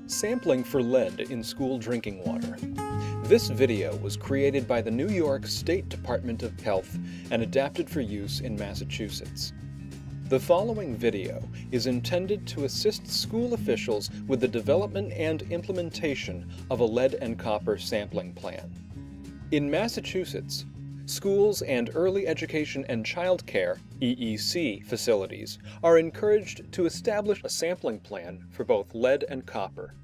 Sampling for lead in school drinking water. This video was created by the New York State Department of Health and adapted for use in Massachusetts. The following video is intended to assist school officials with the development and implementation of a lead and copper sampling plan. In Massachusetts, schools and early education and child care (EEC) facilities are encouraged to establish a sampling plan for both lead and copper.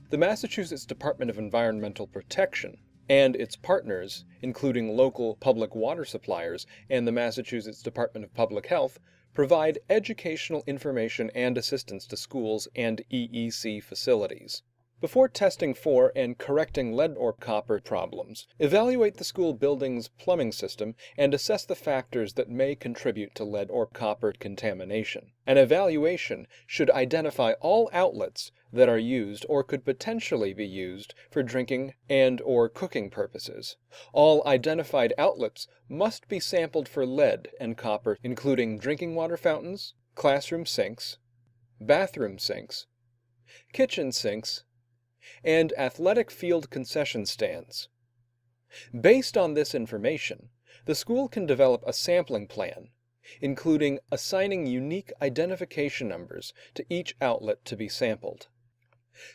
The Massachusetts Department of Environmental Protection and its partners, including local public water suppliers and the Massachusetts Department of Public Health, provide educational information and assistance to schools and EEC facilities. Before testing for and correcting lead or copper problems, evaluate the school building's plumbing system and assess the factors that may contribute to lead or copper contamination. An evaluation should identify all outlets that are used or could potentially be used for drinking and/or cooking purposes. All identified outlets must be sampled for lead and copper, including drinking water fountains, classroom sinks, bathroom sinks, kitchen sinks, and athletic field concession stands. Based on this information, the school can develop a sampling plan, including assigning unique identification numbers to each outlet to be sampled.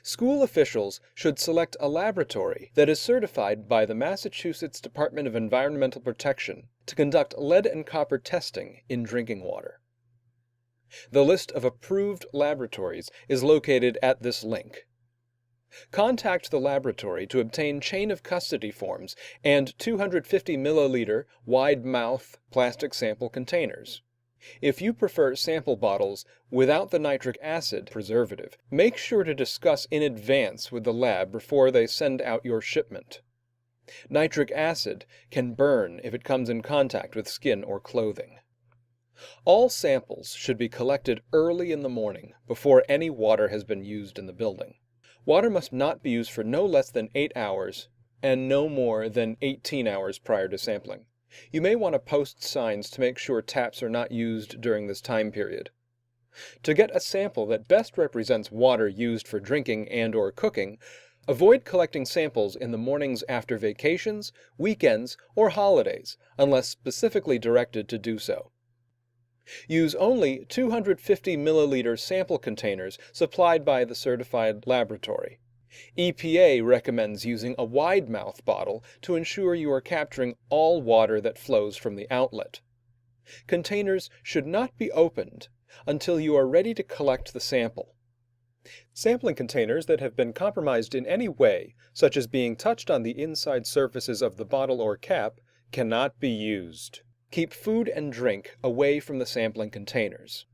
School officials should select a laboratory that is certified by the Massachusetts Department of Environmental Protection to conduct lead and copper testing in drinking water. The list of approved laboratories is located at this link. Contact the laboratory to obtain chain of custody forms and 250 milliliter wide-mouth plastic sample containers. If you prefer sample bottles without the nitric acid preservative, make sure to discuss in advance with the lab before they send out your shipment. Nitric acid can burn if it comes in contact with skin or clothing. All samples should be collected early in the morning before any water has been used in the building. Water must not be used for no less than 8 hours and no more than 18 hours prior to sampling. You may want to post signs to make sure taps are not used during this time period. To get a sample that best represents water used for drinking and/or cooking, avoid collecting samples in the mornings after vacations, weekends, or holidays, unless specifically directed to do so. Use only 250 milliliter sample containers supplied by the certified laboratory. EPA recommends using a wide-mouth bottle to ensure you are capturing all water that flows from the outlet. Containers should not be opened until you are ready to collect the sample. Sampling containers that have been compromised in any way, such as being touched on the inside surfaces of the bottle or cap, cannot be used. Keep food and drink away from the sampling containers.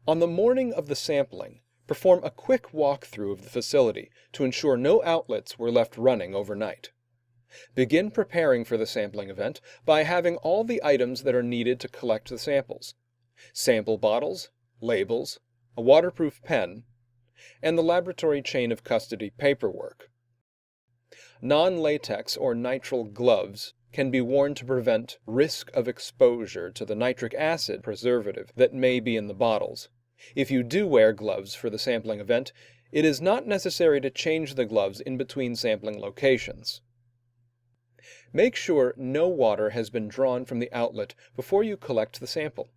On the morning of the sampling, perform a quick walkthrough of the facility to ensure no outlets were left running overnight. Begin preparing for the sampling event by having all the items that are needed to collect the samples: sample bottles, labels, a waterproof pen, and the laboratory chain of custody paperwork. Non-latex or nitrile gloves can be worn to prevent risk of exposure to the nitric acid preservative that may be in the bottles. If you do wear gloves for the sampling event, it is not necessary to change the gloves in between sampling locations. Make sure no water has been drawn from the outlet before you collect the sample.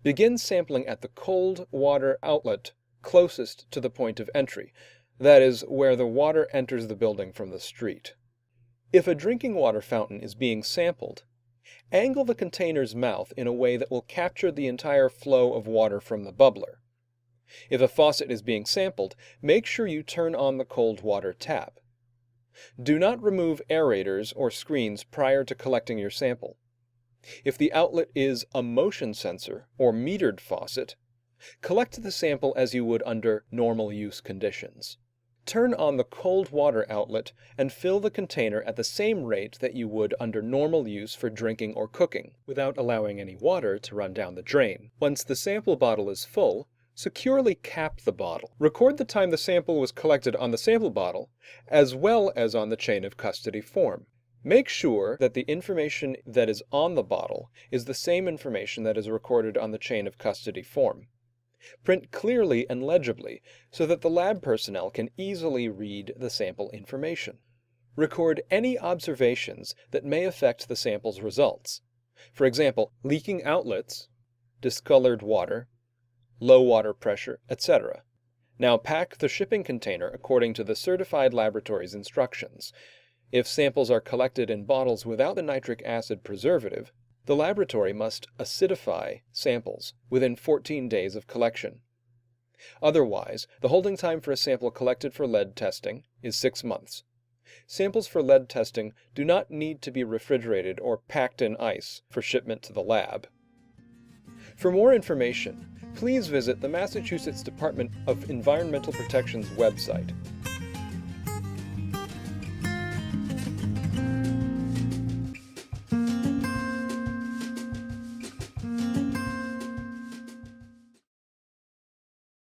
Begin sampling at the cold water outlet closest to the point of entry, that is, where the water enters the building from the street. If a drinking water fountain is being sampled, angle the container's mouth in a way that will capture the entire flow of water from the bubbler. If a faucet is being sampled, make sure you turn on the cold water tap. Do not remove aerators or screens prior to collecting your sample. If the outlet is a motion sensor or metered faucet, collect the sample as you would under normal use conditions. Turn on the cold water outlet and fill the container at the same rate that you would under normal use for drinking or cooking, without allowing any water to run down the drain. Once the sample bottle is full, securely cap the bottle. Record the time the sample was collected on the sample bottle, as well as on the chain of custody form. Make sure that the information that is on the bottle is the same information that is recorded on the chain of custody form. Print clearly and legibly so that the lab personnel can easily read the sample information. Record any observations that may affect the sample's results. For example, leaking outlets, discolored water, low water pressure, etc. Now pack the shipping container according to the certified laboratory's instructions. If samples are collected in bottles without the nitric acid preservative, the laboratory must acidify samples within 14 days of collection. Otherwise, the holding time for a sample collected for lead testing is 6 months. Samples for lead testing do not need to be refrigerated or packed in ice for shipment to the lab. For more information, please visit the Massachusetts Department of Environmental Protection's website,